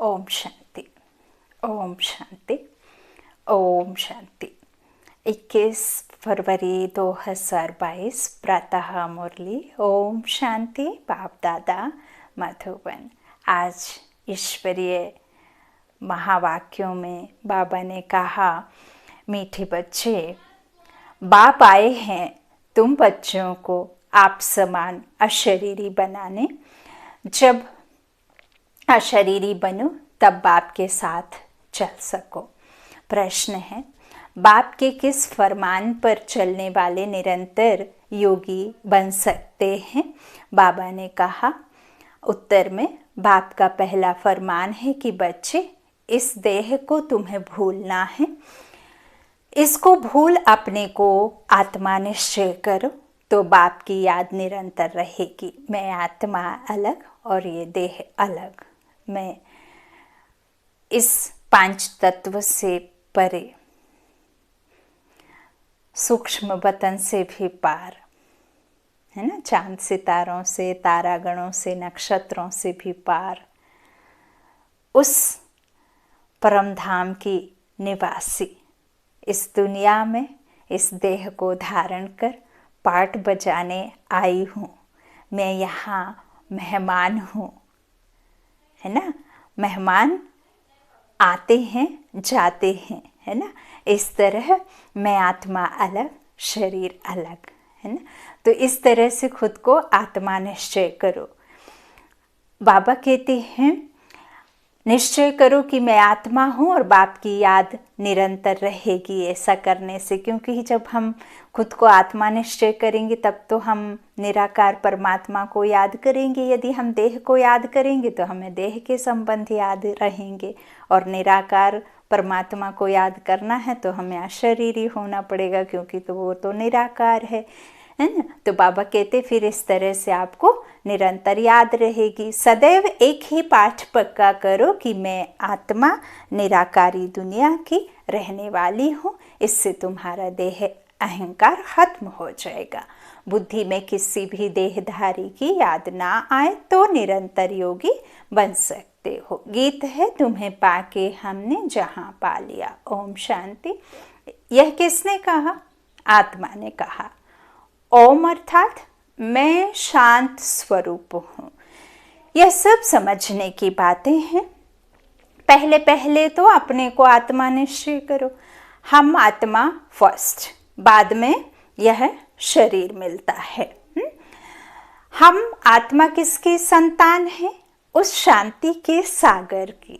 ओम शांति, ओम शांति, ओम शांति। 21 फरवरी 2022 प्रातः मुरली। ओम शांति। बाप दादा मधुबन। आज ईश्वरीय महावाक्यों में बाबा ने कहा, मीठे बच्चे, बाप आए हैं तुम बच्चों को आप समान अशरीरी बनाने। जब अशरीरी बनो तब बाप के साथ चल सको। प्रश्न है, बाप के किस फरमान पर चलने वाले निरंतर योगी बन सकते हैं? बाबा ने कहा, उत्तर में बाप का पहला फरमान है कि बच्चे, इस देह को तुम्हें भूलना है। इसको भूल अपने को आत्मा निश्चय करो तो बाप की याद निरंतर रहेगी। मैं आत्मा अलग और ये देह अलग। मैं इस पांच तत्व से परे, सूक्ष्म वतन से भी पार, है ना, चांद सितारों से, तारागणों से, नक्षत्रों से भी पार, उस परम धाम की निवासी इस दुनिया में इस देह को धारण कर पाठ बजाने आई हूँ। मैं यहाँ मेहमान हूँ, है ना। मेहमान आते हैं जाते हैं, है ना। इस तरह मैं आत्मा अलग शरीर अलग, है ना। तो इस तरह से खुद को आत्मा निश्चय करो। बाबा कहते हैं, निश्चय करो कि मैं आत्मा हूँ और बाप की याद निरंतर रहेगी ऐसा करने से। क्योंकि जब हम खुद को आत्मा निश्चय करेंगे तब तो हम निराकार परमात्मा को याद करेंगे। यदि हम देह को याद करेंगे तो हमें देह के संबंध याद रहेंगे, और निराकार परमात्मा को याद करना है तो हमें अशरीरी होना पड़ेगा, क्योंकि तो वो तो निराकार है ना। तो बाबा कहते फिर इस तरह से आपको निरंतर याद रहेगी। सदैव एक ही पाठ पक्का करो कि मैं आत्मा निराकारी दुनिया की रहने वाली हूँ। इससे तुम्हारा देह अहंकार खत्म हो जाएगा। बुद्धि में किसी भी देहधारी की याद ना आए तो निरंतर योगी बन सकते हो। गीत है, तुम्हें पाके हमने जहाँ पा लिया। ओम शांति। यह किसने कहा? आत्मा ने कहा। ओम अर्थात मैं शांत स्वरूप हूँ। यह सब समझने की बातें हैं। पहले पहले तो अपने को आत्मा निश्चय करो। हम आत्मा फर्स्ट, बाद में यह शरीर मिलता है। हम आत्मा किसकी संतान है? उस शांति के सागर की,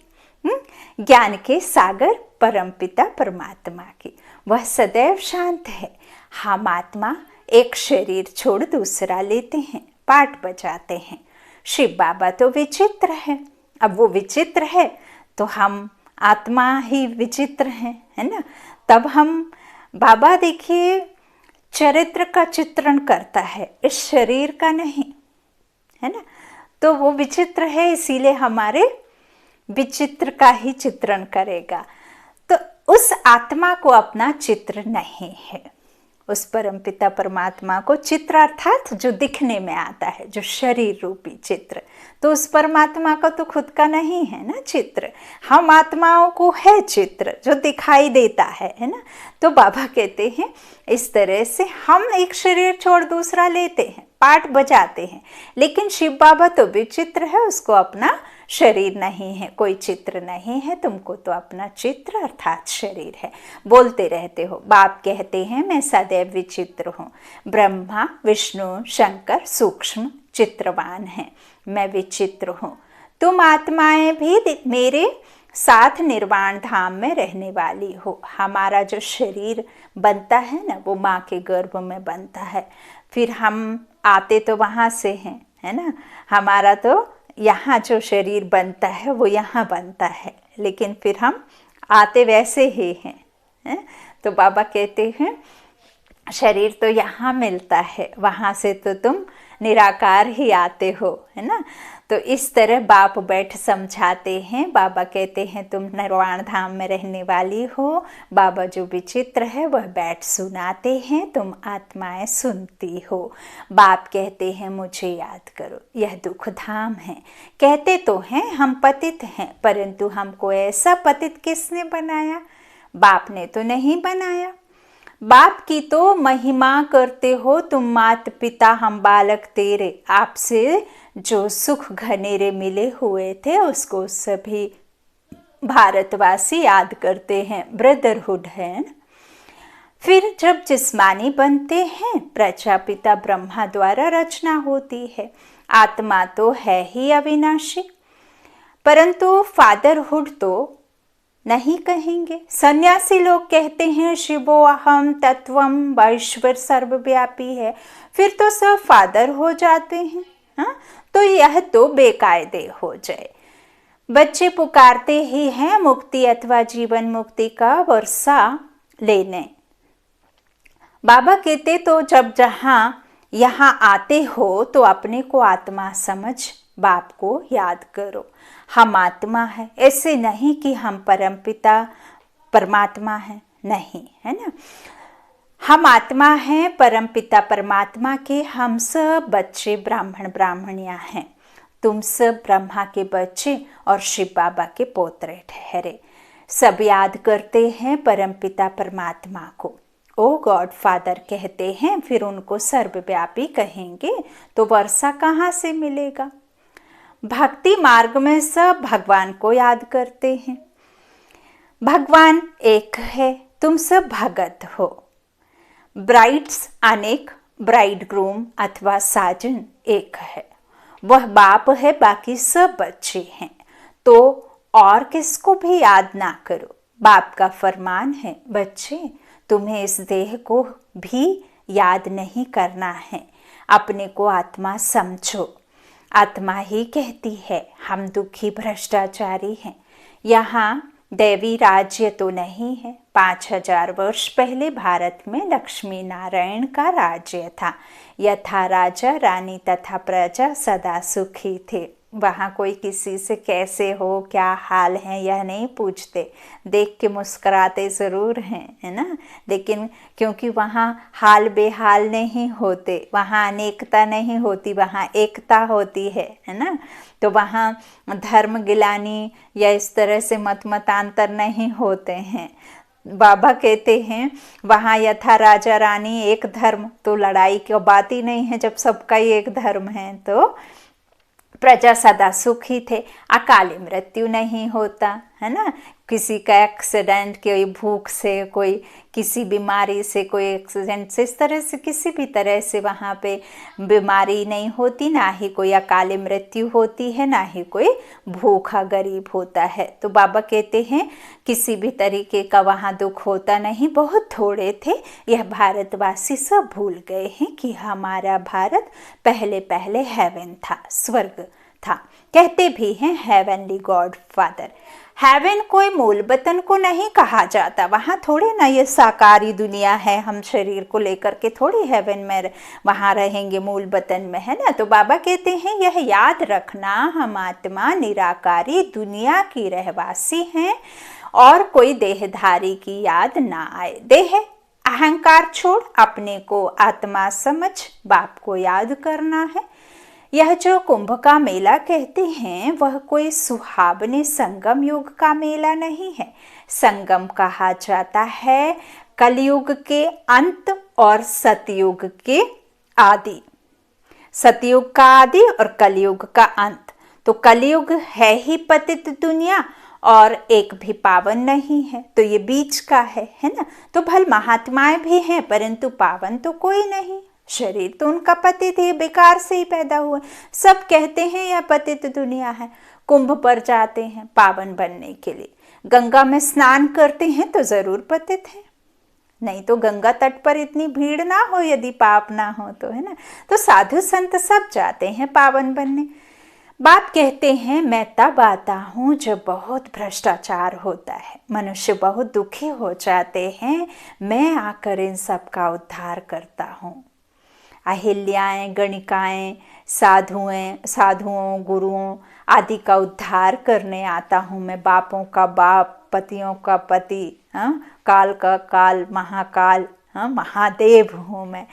ज्ञान के सागर परमपिता परमात्मा की। वह सदैव शांत है। हम आत्मा एक शरीर छोड़ दूसरा लेते हैं, पाठ बजाते हैं। शिव बाबा तो विचित्र है। अब वो विचित्र है तो हम आत्मा ही विचित्र हैं, है ना। तब हम, बाबा देखिए चरित्र का चित्रण करता है, इस शरीर का नहीं, है ना। तो वो विचित्र है, इसीलिए हमारे विचित्र का ही चित्रण करेगा। तो उस आत्मा को अपना चित्र नहीं है। उस परमपिता परमात्मा को चित्र अर्थात जो दिखने में आता है, जो शरीर रूपी चित्र, तो उस परमात्मा का तो खुद का नहीं है ना चित्र। हम आत्माओं को है चित्र जो दिखाई देता है ना। तो बाबा कहते हैं इस तरह से हम एक शरीर छोड़ दूसरा लेते हैं, पाठ बजाते हैं। लेकिन शिव बाबा तो विचित्र है, उसको अपना शरीर नहीं है, कोई चित्र नहीं है। तुमको तो अपना चित्र अर्थात शरीर है। बोलते रहते हो। बाप कहते हैं मैं सदैव विचित्र हूँ। ब्रह्मा विष्णु शंकर सूक्ष्म चित्रवान हैं, मैं विचित्र हूँ। तुम आत्माएं भी मेरे साथ निर्वाण धाम में रहने वाली हो। हमारा जो शरीर बनता है ना, वो माँ के गर्भ में बनता है। फिर हम आते तो वहाँ से हैं, है ना। हमारा तो यहाँ जो शरीर बनता है वो यहाँ बनता है, लेकिन फिर हम आते वैसे ही हैं, है? तो बाबा कहते हैं शरीर तो यहाँ मिलता है, वहाँ से तो तुम निराकार ही आते हो, है ना। तो इस तरह बाप बैठ समझाते हैं। बाबा कहते हैं तुम निर्वाण धाम में रहने वाली हो। बाबा जो विचित्र है वह बैठ सुनाते हैं, तुम आत्माएं सुनती हो। बाप कहते हैं मुझे याद करो, यह दुख धाम है। कहते तो हैं हम पतित हैं, परंतु हमको ऐसा पतित किसने बनाया? बाप ने तो नहीं बनाया। बाप की तो महिमा करते हो तुम, मात पिता हम बालक तेरे। आपसे जो सुख घनेरे मिले हुए थे उसको सभी भारतवासी याद करते हैं, ब्रदरहुड है। फिर जब जिस्मानी बनते हैं, प्रजापिता ब्रह्मा द्वारा रचना होती है। आत्मा तो है ही अविनाशी, परंतु फादरहुड तो नहीं कहेंगे। सन्यासी लोग कहते हैं शिवो अहम तत्वम, ईश्वर सर्वव्यापी है, फिर तो सब फादर हो जाते हैं। हाँ, तो यह तो बेकायदे हो जाए। बच्चे पुकारते ही हैं मुक्ति अथवा जीवन मुक्ति का वर्षा लेने। बाबा कहते तो जब जहाँ यहाँ आते हो तो अपने को आत्मा समझ बाप को याद करो। हम आत्मा है, ऐसे नहीं कि हम परमपिता परमात्मा है, नहीं, है ना। हम आत्मा हैं परमपिता परमात्मा के, हम सब बच्चे ब्राह्मण ब्राह्मणियां हैं। तुम सब ब्रह्मा के बच्चे और शिव बाबा के पोतरे ठहरे। सब याद करते हैं परमपिता परमात्मा को। ओ गॉड फादर कहते हैं, फिर उनको सर्वव्यापी कहेंगे तो वर्षा कहाँ से मिलेगा? भक्ति मार्ग में सब भगवान को याद करते हैं। भगवान एक है, तुम सब भगत हो। ब्राइड्स अनेक, ब्राइड ग्रूम अथवा साजन एक है। वह बाप है, बाकी सब बच्चे हैं। तो और किसको भी याद ना करो। बाप का फरमान है, बच्चे तुम्हें इस देह को भी याद नहीं करना है, अपने को आत्मा समझो। आत्मा ही कहती है हम दुखी भ्रष्टाचारी हैं। यहाँ दैवी राज्य तो नहीं है। 5000 वर्ष पहले भारत में लक्ष्मी नारायण का राज्य था। यथा राजा रानी तथा प्रजा सदा सुखी थे। वहाँ कोई किसी से कैसे हो, क्या हाल है, यह नहीं पूछते। देख के मुस्कुराते ज़रूर हैं, है ना, लेकिन क्योंकि वहाँ हाल बेहाल नहीं होते, वहाँ अनेकता नहीं होती, वहाँ एकता होती है ना। तो वहाँ धर्म गिलानी या इस तरह से मतांतर नहीं होते हैं। बाबा कहते हैं वहाँ यथा राजा रानी एक धर्म, तो लड़ाई की बात ही नहीं है। जब सबका ही एक धर्म है तो प्रजा सदा सुखी थे। अकाली मृत्यु नहीं होता, है ना। किसी का एक्सीडेंट, कोई भूख से, कोई किसी बीमारी से, कोई एक्सीडेंट से, इस तरह से किसी भी तरह से वहाँ पे बीमारी नहीं होती, ना ही कोई अकाली मृत्यु होती है, ना ही कोई भूखा गरीब होता है। तो बाबा कहते हैं किसी भी तरीके का वहाँ दुख होता नहीं, बहुत थोड़े थे। यह भारतवासी सब भूल गए हैं कि हमारा भारत पहले पहले हेवन था, स्वर्ग था। कहते भी हैं हेवनली गॉड फादर। हेवन कोई मूल वतन को नहीं कहा जाता। वहाँ थोड़े ना ये साकारी दुनिया है, हम शरीर को लेकर के थोड़ी हेवन में वहाँ रहेंगे मूल वतन में, है ना। तो बाबा कहते हैं यह याद रखना, हम आत्मा निराकारी दुनिया की रहवासी हैं और कोई देहधारी की याद ना आए। देह अहंकार छोड़ अपने को आत्मा समझ बाप को याद करना है। यह जो कुंभ का मेला कहते हैं वह कोई सुहावने संगम युग का मेला नहीं है। संगम कहा जाता है कलयुग के अंत और सतयुग के आदि। सतयुग का आदि और कलयुग का अंत। तो कलयुग है ही पतित दुनिया और एक भी पावन नहीं है, तो ये बीच का है ना। तो भल महात्माएं भी हैं परंतु पावन तो कोई नहीं। शरीर तो उनका पतित है, बेकार से ही पैदा हुआ। सब कहते हैं यह पतित दुनिया है। कुंभ पर जाते हैं पावन बनने के लिए, गंगा में स्नान करते हैं तो जरूर पतित है, नहीं तो गंगा तट पर इतनी भीड़ ना हो यदि पाप ना हो तो, है ना। तो साधु संत सब जाते हैं पावन बनने। बाप कहते हैं मैं तब आता हूँ जब बहुत भ्रष्टाचार होता है, मनुष्य बहुत दुखी हो जाते हैं, मैं आकर इन सब का उद्धार करता हूँ। अहिल्याएं, गणिकाएं, साधुओं गुरुओं आदि का उद्धार करने आता हूँ। मैं बापों का बाप, पतियों का पति, काल का काल, महाकाल, महादेव हूँ मैं।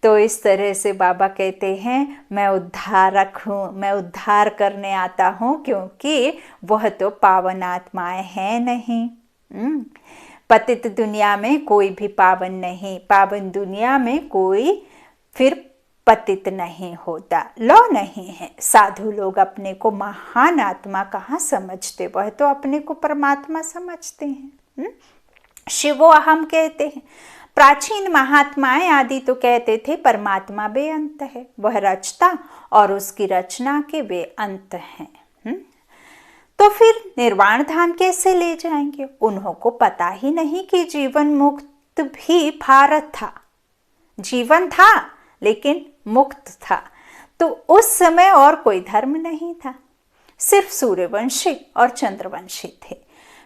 तो इस तरह से बाबा कहते हैं मैं उद्धारक हूँ, मैं उद्धार करने आता हूँ, क्योंकि वह तो पावन आत्माएं हैं नहीं। पतित दुनिया में कोई भी पावन नहीं, पावन दुनिया में कोई फिर पतित नहीं होता। लौ नहीं है। साधु लोग अपने को महान आत्मा कहाँ समझते, वह तो अपने को परमात्मा समझते हैं। शिवो अहम कहते हैं। प्राचीन महात्माएं आदि तो कहते थे परमात्मा बेअंत है, वह रचता और उसकी रचना के बेअंत हैं। तो फिर निर्वाण धाम कैसे ले जाएंगे? उन्हों को पता ही नहीं कि जीवन मुक्त भी भारत था। जीवन था लेकिन मुक्त था। तो उस समय और कोई धर्म नहीं था, सिर्फ सूर्यवंशी और चंद्रवंशी थे।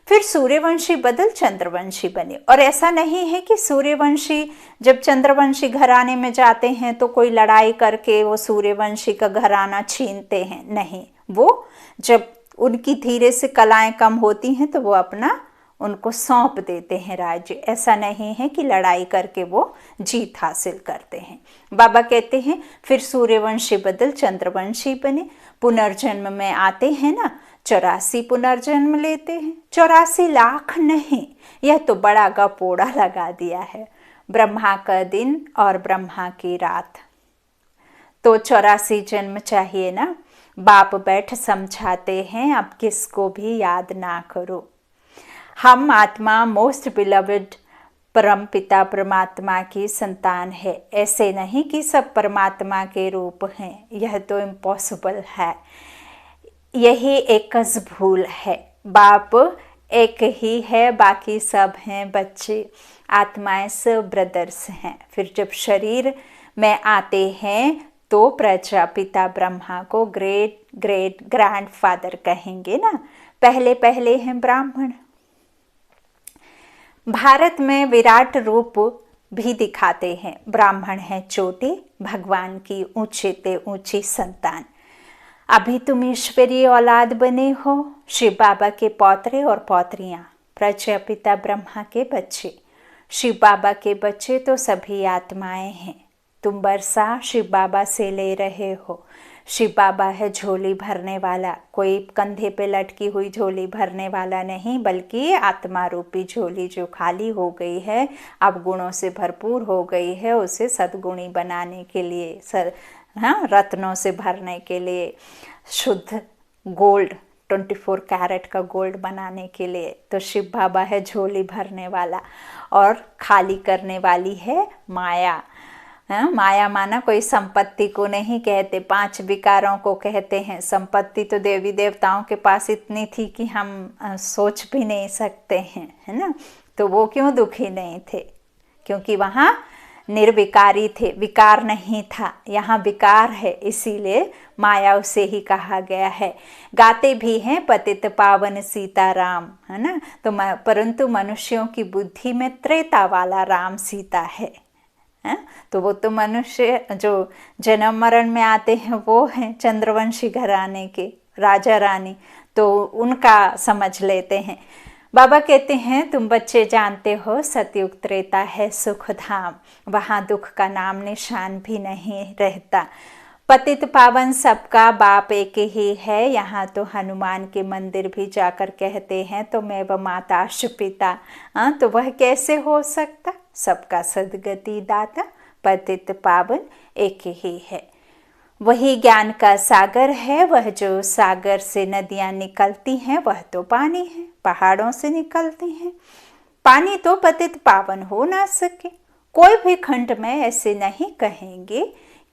फिर सूर्यवंशी बदल चंद्रवंशी बने। और ऐसा नहीं है कि सूर्यवंशी जब चंद्रवंशी घराने में जाते हैं तो कोई लड़ाई करके वो सूर्यवंशी का घराना छीनते हैं, नहीं। वो जब उनकी धीरे से कलाएं कम होती हैं तो वो अपना उनको सौंप देते हैं राज्य। ऐसा नहीं है कि लड़ाई करके वो जीत हासिल करते हैं। बाबा कहते हैं फिर सूर्यवंशी बदल चंद्रवंशी बने। पुनर्जन्म में आते हैं ना, 84 पुनर्जन्म लेते हैं। 84 लाख नहीं, यह तो बड़ा गपोड़ा लगा दिया है। ब्रह्मा का दिन और ब्रह्मा की रात, तो 84 जन्म चाहिए ना। बाप बैठ समझाते हैं अब किसको भी याद ना करो। हम आत्मा मोस्ट बिलवड परम पिता परमात्मा की संतान है। ऐसे नहीं कि सब परमात्मा के रूप हैं, यह तो इम्पॉसिबल है। यही एक भूल है। बाप एक ही है, बाकी सब हैं बच्चे। आत्माएं सब ब्रदर्स हैं। फिर जब शरीर में आते हैं तो प्रजापिता ब्रह्मा को ग्रेट ग्रेट ग्रैंडफादर कहेंगे ना। पहले पहले हैं ब्राह्मण। भारत में विराट रूप भी दिखाते हैं। ब्राह्मण है चोटी, भगवान की ऊंचे ते ऊंची संतान। अभी तुम ईश्वरीय औलाद बने हो, शिव बाबा के पौत्रे और पौत्रियां, प्रजापिता ब्रह्मा के बच्चे। शिव बाबा के बच्चे तो सभी आत्माएं हैं। तुम वर्षा शिव बाबा से ले रहे हो। शिव बाबा है झोली भरने वाला, कोई कंधे पे लटकी हुई झोली भरने वाला नहीं, बल्कि आत्मा रूपी झोली जो खाली हो गई है, अब गुणों से भरपूर हो गई है, उसे सद्गुणी बनाने के लिए, रत्नों से भरने के लिए, शुद्ध गोल्ड 24 कैरेट का गोल्ड बनाने के लिए। तो शिव बाबा है झोली भरने वाला, और खाली करने वाली है माया। माया माना कोई संपत्ति को नहीं कहते, 5 विकारों को कहते हैं। संपत्ति तो देवी देवताओं के पास इतनी थी कि हम सोच भी नहीं सकते हैं, है ना। तो वो क्यों दुखी नहीं थे? क्योंकि वहाँ निर्विकारी थे, विकार नहीं था। यहाँ विकार है, इसीलिए माया उसे ही कहा गया है। गाते भी हैं पतित पावन सीताराम, है ना। तो परंतु मनुष्यों की बुद्धि में त्रेता वाला राम सीता है। तो वो तो मनुष्य जो जन्म मरण में आते हैं वो हैं चंद्रवंशी घराने के राजा रानी, तो उनका समझ लेते हैं। बाबा कहते हैं तुम बच्चे जानते हो सतयुग त्रेता है सुख धाम, वहाँ दुख का नाम निशान भी नहीं रहता। पतित पावन सबका बाप एक ही है। यहाँ तो हनुमान के मंदिर भी जाकर कहते हैं तो मैं व माता पिता, तो वह कैसे हो सकता? सबका सदगति दाता पतित पावन एक ही है। वही ज्ञान का सागर है। वह जो सागर से नदियाँ निकलती हैं वह तो पानी है, पहाड़ों से निकलती हैं। पानी तो पतित पावन हो ना सके। कोई भी खंड में ऐसे नहीं कहेंगे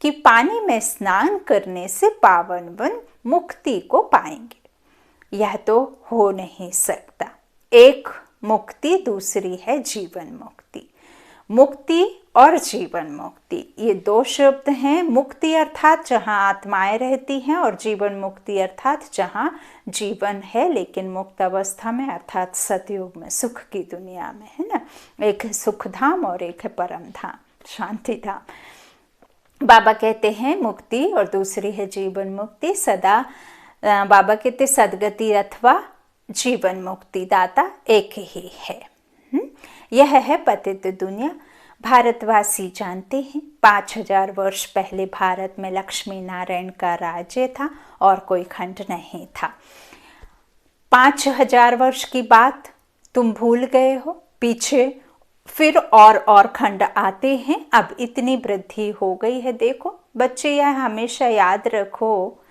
कि पानी में स्नान करने से पावन बन मुक्ति को पाएंगे। यह तो हो नहीं सकता। एक मुक्ति, दूसरी है जीवन मुक्ति। मुक्ति और जीवन मुक्ति ये 2 शब्द हैं। मुक्ति अर्थात जहाँ आत्माएं रहती हैं, और जीवन मुक्ति अर्थात जहाँ जीवन है लेकिन मुक्त अवस्था में, अर्थात सतयुग में, सुख की दुनिया में, है ना। एक है सुख धाम और एक है परम धाम, शांति धाम। बाबा कहते हैं मुक्ति और दूसरी है जीवन मुक्ति। सदा बाबा कहते सदगति अथवा जीवन मुक्ति दाता एक ही है। यह है पतित दुनिया। भारतवासी जानते हैं 5000 वर्ष पहले भारत में लक्ष्मी नारायण का राज्य था और कोई खंड नहीं था। 5000 वर्ष की बात तुम भूल गए हो, पीछे फिर और खंड आते हैं। अब इतनी वृद्धि हो गई है। देखो बच्चे, यह हमेशा याद रखो,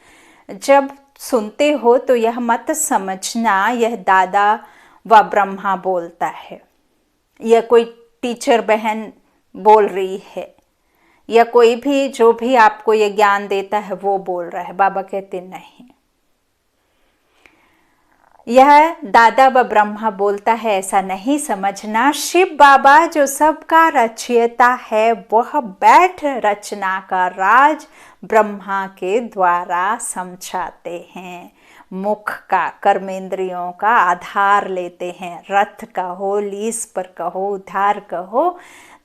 जब सुनते हो तो यह मत समझना यह दादा व ब्रह्मा बोलता है, या कोई टीचर बहन बोल रही है, या कोई भी जो भी आपको ये ज्ञान देता है वो बोल रहा है। बाबा कहते नहीं, यह दादा व ब्रह्मा बोलता है ऐसा नहीं समझना। शिव बाबा जो सबका रचयिता है वह बैठ रचना का राज ब्रह्मा के द्वारा समझाते हैं। मुख का, कर्मेंद्रियों का आधार लेते हैं। रथ कहो, लीस पर कहो, उधार कहो,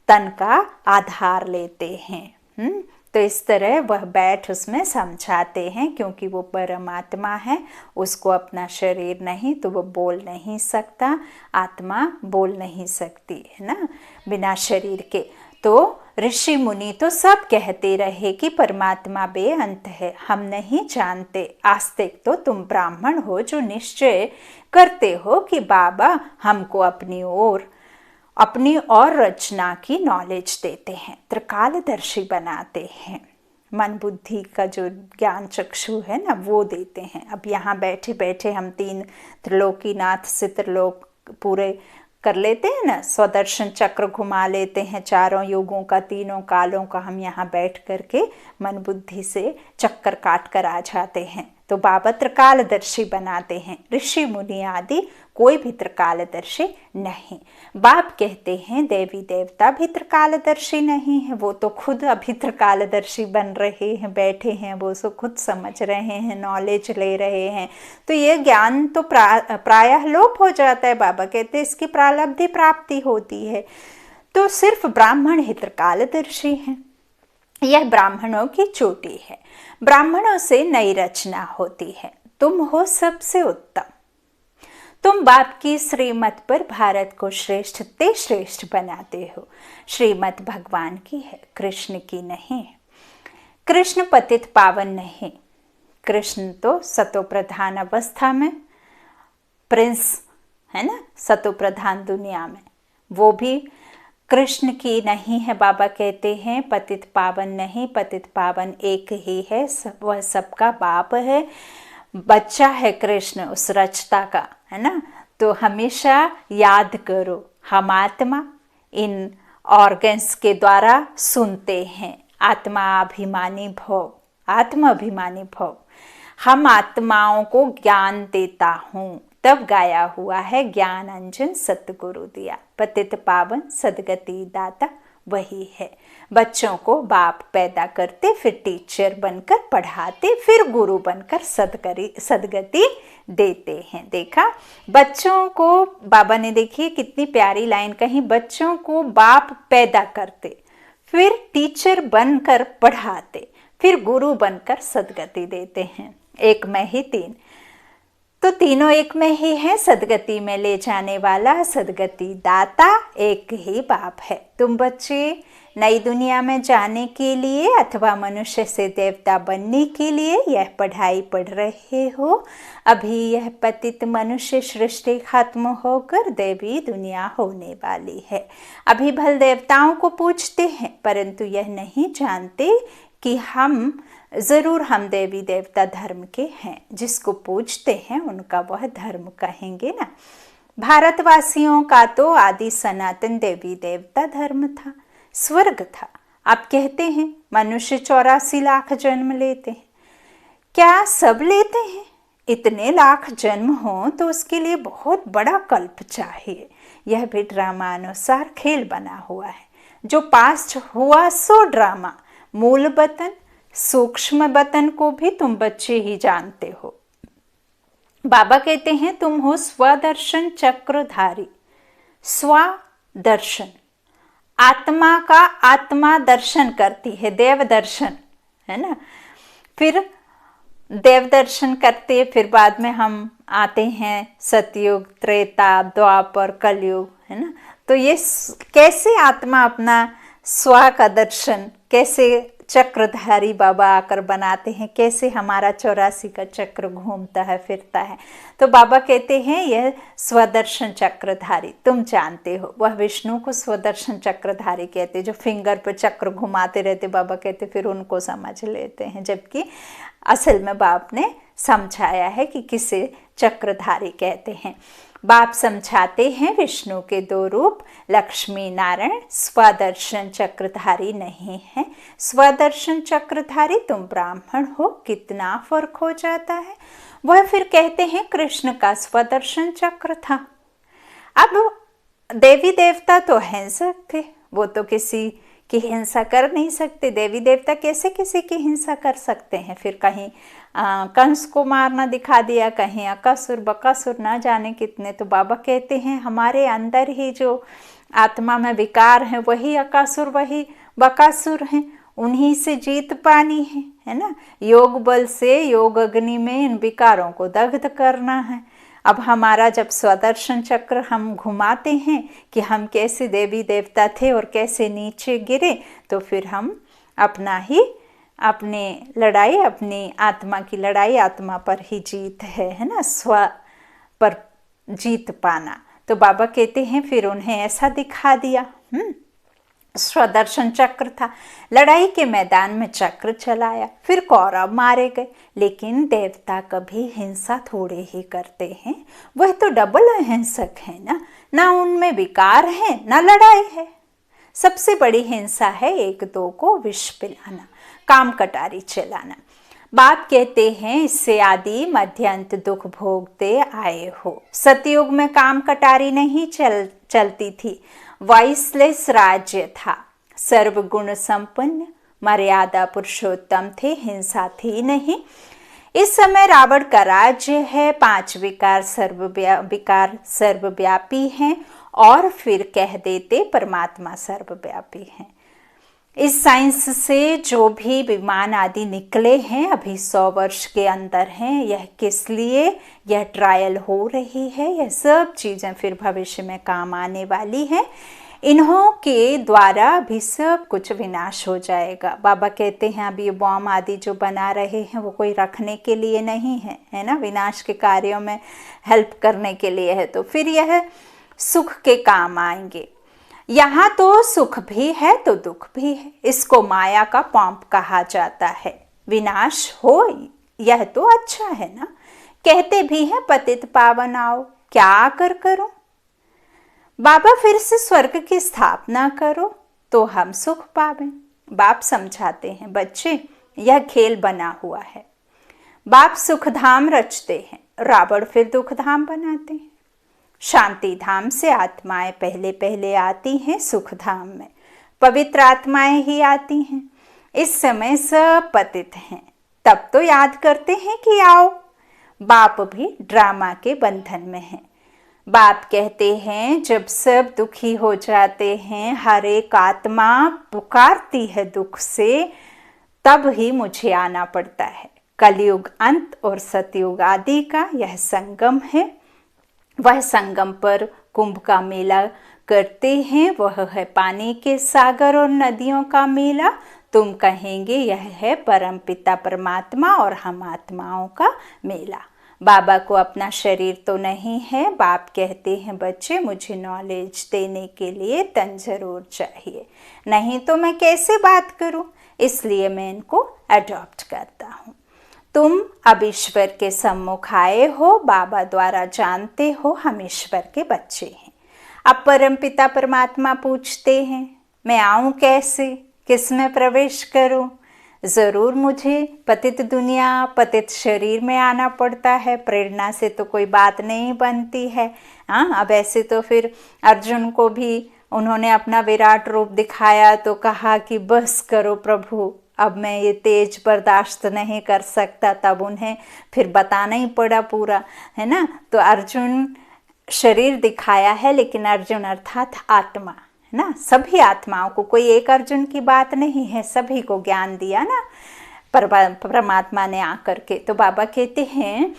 तन का आधार लेते हैं। तो इस तरह वह बैठ उसमें समझाते हैं, क्योंकि वो परमात्मा है, उसको अपना शरीर नहीं तो वो बोल नहीं सकता, आत्मा बोल नहीं सकती है ना बिना शरीर के। तो ऋषि मुनि तो सब कहते रहे कि परमात्मा बेअंत है, हम नहीं जानते। आस्तिक तो तुम ब्राह्मण हो जो निश्चय करते हो कि बाबा हमको अपनी और रचना की नॉलेज देते हैं, त्रिकालदर्शी बनाते हैं। मन बुद्धि का जो ज्ञान चक्षु है ना वो देते हैं। अब यहाँ बैठे बैठे हम 3 त्रिलोकीनाथ से त्रिलोक पूरे कर लेते हैं ना, स्वदर्शन चक्र घुमा लेते हैं, 4 युगों का, 3 कालों का हम यहाँ बैठ करके मन बुद्धि से चक्कर काट कर आ जाते हैं। तो बाबा त्रिकालदर्शी बनाते हैं। ऋषि मुनि आदि कोई भी त्रिकालदर्शी नहीं। बाप कहते हैं देवी देवता भी त्रिकालदर्शी नहीं है, वो तो खुद अभी त्रिकालदर्शी बन रहे हैं, बैठे हैं, वो सो खुद समझ रहे हैं, नॉलेज ले रहे हैं। तो ये ज्ञान तो प्रायः लोप हो जाता है। बाबा कहते हैं इसकी प्रारब्धि प्राप्ति होती है। तो सिर्फ ब्राह्मण ही त्रिकालदर्शी हैं। यह ब्राह्मणों की चोटी है। ब्राह्मणों से नई रचना होती है। तुम हो सबसे उत्तम। तुम बाप की श्रीमत पर भारत को श्रेष्ठ ते श्रेष्ठ बनाते हो। श्रीमत भगवान की है, कृष्ण की नहीं। कृष्ण पतित पावन नहीं। कृष्ण तो सतो प्रधान अवस्था में प्रिंस है ना, सतो प्रधान दुनिया में, वो भी कृष्ण की नहीं है। बाबा कहते हैं पतित पावन नहीं, पतित पावन एक ही है, वह सबका बाप है, बच्चा है कृष्ण उस रचता का, है ना। तो हमेशा याद करो, हम आत्मा इन ऑर्गन्स के द्वारा सुनते हैं। आत्मा अभिमानी भव, आत्मा अभिमानी भव। हम आत्माओं को ज्ञान देता हूँ, तब गाया हुआ है ज्ञान अंजन सतगुरु दिया। पतित पावन सदगति दाता वही है। बच्चों को बाप पैदा करते, फिर टीचर बनकर पढ़ाते, फिर गुरु बनकर सदगति देते हैं। देखा बच्चों को, बाबा ने देखिए कितनी प्यारी लाइन कही, बच्चों को बाप पैदा करते, फिर टीचर बनकर पढ़ाते, फिर गुरु बनकर सदगति देते हैं। एक में ही 3, तो तीनों एक में ही है। सदगति में ले जाने वाला, सदगति दाता एक ही बाप है। तुम बच्चे नई दुनिया में जाने के लिए अथवा मनुष्य से देवता बनने के लिए यह पढ़ाई पढ़ रहे हो। अभी यह पतित मनुष्य सृष्टि खत्म होकर देवी दुनिया होने वाली है। अभी भल देवताओं को पूजते हैं, परंतु यह नहीं जानते कि हम देवी देवता धर्म के हैं। जिसको पूजते हैं उनका वह धर्म कहेंगे ना। भारतवासियों का तो आदि सनातन देवी देवता धर्म था, स्वर्ग था। आप कहते हैं मनुष्य 84 लाख जन्म लेते हैं, क्या सब लेते हैं? इतने लाख जन्म हो तो उसके लिए बहुत बड़ा कल्प चाहिए। यह भी ड्रामानुसार खेल बना हुआ है। जो पास्ट हुआ सो ड्रामा, मूल बतन सूक्ष्म बतन को भी तुम बच्चे ही जानते हो। बाबा कहते हैं तुम हो स्वदर्शन चक्रधारी। स्वदर्शन, आत्मा का आत्मा दर्शन करती है, देव दर्शन, है ना। फिर देव दर्शन करते, फिर बाद में हम आते हैं सतयुग, त्रेता, द्वापर, कलयुग, है ना। तो ये कैसे आत्मा अपना स्व का दर्शन, कैसे चक्रधारी बाबा आकर बनाते हैं, कैसे हमारा 84 का चक्र घूमता है, फिरता है। तो बाबा कहते हैं यह स्वदर्शन चक्रधारी, तुम जानते हो। वह विष्णु को स्वदर्शन चक्रधारी कहते, जो फिंगर पे चक्र घुमाते रहते। बाबा कहते फिर उनको समझ लेते हैं, जबकि असल में बाप ने समझाया है कि किसे चक्रधारी कहते हैं। बाप समझाते हैं विष्णु के दो रूप, लक्ष्मी नारायण स्वदर्शन चक्रधारी नहीं है। स्वदर्शन चक्रधारी तुम ब्राह्मण हो, कितना फर्क हो जाता है। वह फिर कहते हैं कृष्ण का स्वदर्शन चक्र था। अब देवी देवता तो हिंसक थे, वो तो किसी की हिंसा कर नहीं सकते। देवी देवता कैसे किसी की हिंसा कर सकते हैं। फिर कहीं कंस को मारना दिखा दिया, कहीं अकासुर बकासुर, ना जाने कितने। तो बाबा कहते हैं हमारे अंदर ही जो आत्मा में विकार है, वही अकासुर वही बकासुर हैं, उन्हीं से जीत पानी है ना। योग बल से योग अग्नि में इन विकारों को दग्ध करना है। अब हमारा जब स्वदर्शन चक्र हम घुमाते हैं कि हम कैसे देवी देवता थे और कैसे नीचे गिरे, तो फिर हम अपने लड़ाई, अपनी आत्मा की लड़ाई, आत्मा पर ही जीत है ना, स्व पर जीत पाना। तो बाबा कहते हैं फिर उन्हें ऐसा दिखा दिया। स्वदर्शन चक्र था, लड़ाई के मैदान में चक्र चलाया, फिर कौरव मारे गए। लेकिन देवता कभी हिंसा थोड़े ही करते हैं, वह तो डबल अहिंसक है ना उनमें विकार है ना लड़ाई है। सबसे बड़ी हिंसा है एक दो को विष पिलाना, काम कटारी चलाना। बाप कहते हैं इससे आदि मध्य अंत दुख भोगते आए हो। सतयुग में काम कटारी नहीं चलती थी, वाइसलेस राज्य था, सर्वगुण संपन्न मर्यादा पुरुषोत्तम थे, हिंसा थी नहीं। इस समय रावण का राज्य है, 5 विकार सर्वव्यापी हैं, और फिर कह देते परमात्मा सर्वव्यापी हैं। इस साइंस से जो भी विमान आदि निकले हैं अभी 100 वर्ष के अंदर हैं, यह किस लिए यह ट्रायल हो रही है, यह सब चीज़ें फिर भविष्य में काम आने वाली हैं। इन्हों के द्वारा भी सब कुछ विनाश हो जाएगा। बाबा कहते हैं अभी बॉम्ब आदि जो बना रहे हैं वो कोई रखने के लिए नहीं है ना, विनाश के कार्यों में हेल्प करने के लिए है। तो फिर यह सुख के काम आएंगे। यहाँ तो सुख भी है तो दुख भी है, इसको माया का पंप कहा जाता है। विनाश हो यह तो अच्छा है ना। कहते भी हैं पतित पावन आओ, क्या आकर करो। बाबा फिर से स्वर्ग की स्थापना करो तो हम सुख पावें। बाप समझाते हैं बच्चे यह खेल बना हुआ है। बाप सुखधाम रचते हैं, रावण फिर दुखधाम बनाते हैं। शांति धाम से आत्माएं पहले पहले आती हैं, सुख धाम में पवित्र आत्माएं ही आती हैं। इस समय सब पतित हैं, तब तो याद करते हैं कि आओ। बाप भी ड्रामा के बंधन में हैं। बाप कहते हैं जब सब दुखी हो जाते हैं, हर एक आत्मा पुकारती है दुख से, तब ही मुझे आना पड़ता है। कलयुग अंत और सतयुग आदि का यह संगम है। वह संगम पर कुंभ का मेला करते हैं, वह है पानी के सागर और नदियों का मेला। तुम कहेंगे यह है परमपिता परमात्मा और हम आत्माओं का मेला। बाबा को अपना शरीर तो नहीं है। बाप कहते हैं बच्चे मुझे नॉलेज देने के लिए तन जरूर चाहिए, नहीं तो मैं कैसे बात करूं, इसलिए मैं इनको अडॉप्ट करता हूं। तुम अब ईश्वर के सम्मुख आए हो, बाबा द्वारा जानते हो हम ईश्वर के बच्चे हैं। अब परमपिता परमात्मा पूछते हैं मैं आऊं कैसे, किस में प्रवेश करूं। ज़रूर मुझे पतित दुनिया पतित शरीर में आना पड़ता है, प्रेरणा से तो कोई बात नहीं बनती है। अब ऐसे तो फिर अर्जुन को भी उन्होंने अपना विराट रूप दिखाया तो कहा कि बस करो प्रभु, अब मैं ये तेज बर्दाश्त नहीं कर सकता, तब उन्हें फिर बताना ही पड़ा पूरा, है ना। तो अर्जुन शरीर दिखाया है, लेकिन अर्जुन अर्थात आत्मा, ना, सभी आत्माओं को, कोई एक अर्जुन की बात नहीं है, सभी को ज्ञान दिया ना परमात्मा ने आकर के। तो बाबा कहते हैं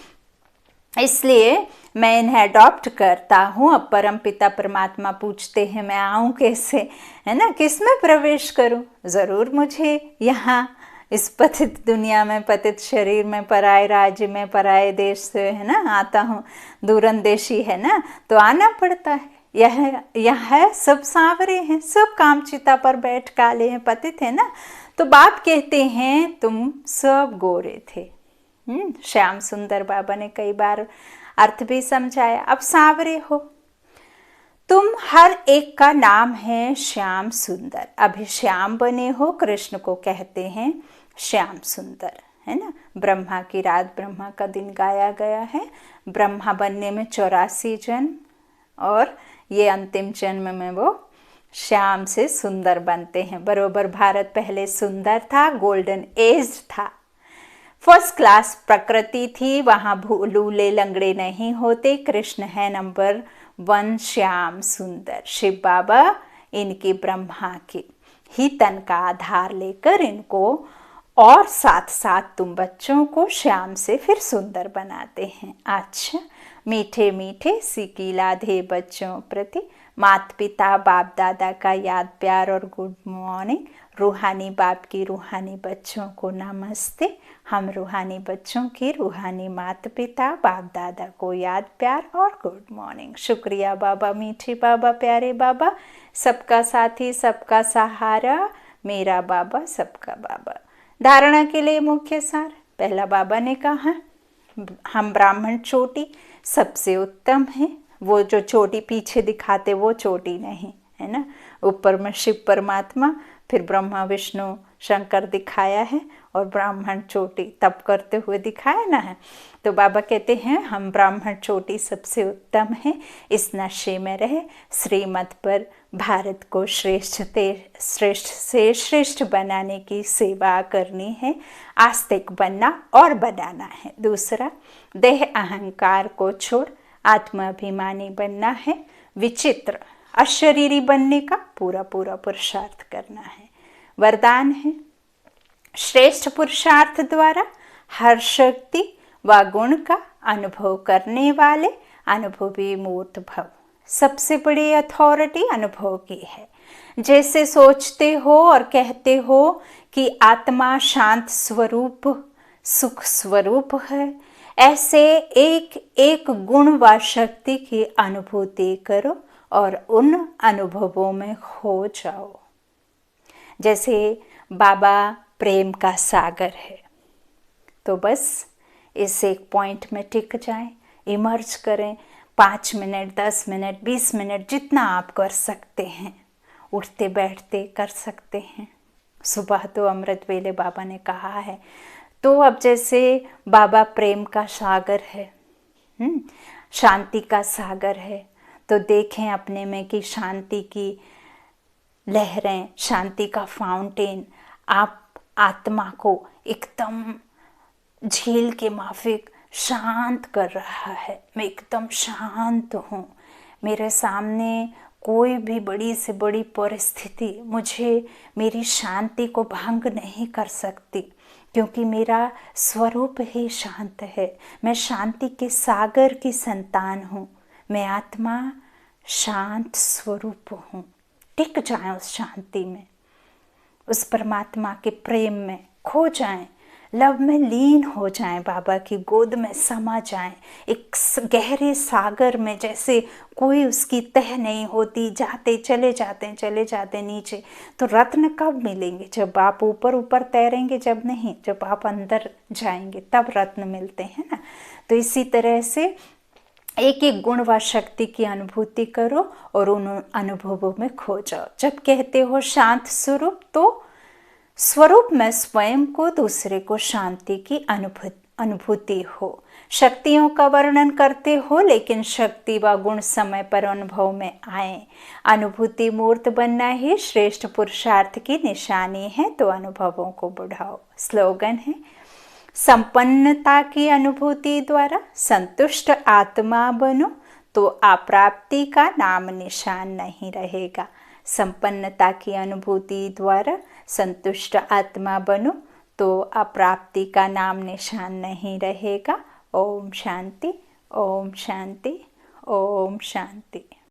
इसलिए मैं इन्हें अडॉप्ट करता हूँ। अब परम पिता परमात्मा पूछते हैं मैं आऊँ कैसे, है ना, किस में प्रवेश करूँ? ज़रूर मुझे यहाँ इस पतित दुनिया में, पतित शरीर में, पराए राज्य में, पराए देश से, है ना, आता हूँ, दूरंदेशी है ना, तो आना पड़ता है। यह सब सांवरे हैं, सब कामचिता पर बैठ काले हैं, पतित है ना। तो बाप कहते हैं तुम सब गोरे थे। श्याम सुंदर बाबा ने कई बार अर्थ भी समझाया। अब सांवरे हो तुम, हर एक का नाम है श्याम सुंदर। अभी श्याम बने हो, कृष्ण को कहते हैं श्याम सुंदर, है ना। ब्रह्मा की रात, ब्रह्मा का दिन गाया गया है। ब्रह्मा बनने में 84 जन्म, और ये अंतिम जन्म में वो श्याम से सुंदर बनते हैं। बरोबर भारत पहले सुंदर था, गोल्डन एज था, फर्स्ट क्लास प्रकृति थी, वहाँ लूले लंगड़े नहीं होते। कृष्ण है नंबर 1 श्याम सुंदर। शिव बाबा इनकी ब्रह्मा के ही तन का आधार लेकर इनको, और साथ साथ तुम बच्चों को श्याम से फिर सुंदर बनाते हैं। अच्छा, मीठे मीठे सिकी लाधे बच्चों प्रति माता पिता बाप दादा का याद प्यार और गुड मॉर्निंग। रूहानी बाप की रूहानी बच्चों को नमस्ते। हम रूहानी बच्चों की रूहानी माता पिता बाप दादा को याद प्यार और गुड मॉर्निंग। शुक्रिया बाबा, मीठे बाबा, प्यारे बाबा, सबका साथी, सबका सहारा, मेरा बाबा, सबका बाबा। धारणा के लिए मुख्य सार। पहला बाबा ने कहा हम ब्राह्मण चोटी सबसे उत्तम है। वो जो चोटी पीछे दिखाते वो चोटी नहीं, है ना। ऊपर में शिव परमात्मा, फिर ब्रह्मा विष्णु शंकर दिखाया है, और ब्राह्मण चोटी तप करते हुए दिखाया ना है। तो बाबा कहते हैं हम ब्राह्मण चोटी सबसे उत्तम है। इस नशे में रहे श्रीमत पर भारत को श्रेष्ठ से श्रेष्ठ बनाने की सेवा करनी है, आस्तिक बनना और बनाना है। दूसरा, देह अहंकार को छोड़ आत्माभिमानी बनना है। विचित्र अशरीरी बनने का पूरा पूरा पुरुषार्थ करना है। वरदान है श्रेष्ठ पुरुषार्थ द्वारा हर शक्ति व गुण का अनुभव करने वाले अनुभवी मूर्त भव। सबसे बड़ी अथॉरिटी अनुभव की है। जैसे सोचते हो और कहते हो कि आत्मा शांत स्वरूप सुख स्वरूप है, ऐसे एक एक गुण व शक्ति की अनुभूति करो और उन अनुभवों में खो जाओ। जैसे बाबा प्रेम का सागर है, तो बस इस एक पॉइंट में टिक जाएं, इमर्ज करें। 5 मिनट, 10 मिनट, 20 मिनट, जितना आप कर सकते हैं, उठते बैठते कर सकते हैं। सुबह तो अमृत वेले बाबा ने कहा है। तो अब जैसे बाबा प्रेम का सागर है, शांति का सागर है, तो देखें अपने में कि शांति की लहरें, शांति का फाउंटेन आप आत्मा को एकदम झील के माफिक शांत कर रहा है। मैं एकदम शांत हूँ, मेरे सामने कोई भी बड़ी से बड़ी परिस्थिति मुझे मेरी शांति को भंग नहीं कर सकती, क्योंकि मेरा स्वरूप ही शांत है। मैं शांति के सागर की संतान हूँ। मैं आत्मा शांत स्वरूप हूँ। टिक जाएं उस शांति में, उस परमात्मा के प्रेम में खो जाएं, लव में लीन हो जाएं, बाबा की गोद में समा जाएं, एक गहरे सागर में जैसे कोई उसकी तह नहीं होती, जाते चले जाते नीचे। तो रत्न कब मिलेंगे? जब आप ऊपर ऊपर तैरेंगे, जब नहीं, जब आप अंदर जाएंगे तब रत्न मिलते हैं ना। तो इसी तरह से एक एक गुण व शक्ति की अनुभूति करो और उन अनुभवों में खो जाओ। जब कहते हो शांत स्वरूप, तो स्वरूप में स्वयं को, दूसरे को शांति की अनुभूति हो। शक्तियों का वर्णन करते हो, लेकिन शक्ति व गुण समय पर अनुभव में आए। अनुभूति मूर्त बनना ही श्रेष्ठ पुरुषार्थ की निशानी है, तो अनुभवों को बढ़ाओ। स्लोगन है संपन्नता की अनुभूति द्वारा संतुष्ट आत्मा बनो, तो अप्राप्ति का नाम निशान नहीं रहेगा। संपन्नता की अनुभूति द्वारा संतुष्ट आत्मा बनो तो अप्राप्ति का नाम निशान नहीं रहेगा। ओम शांति, ओम शांति, ओम शांति।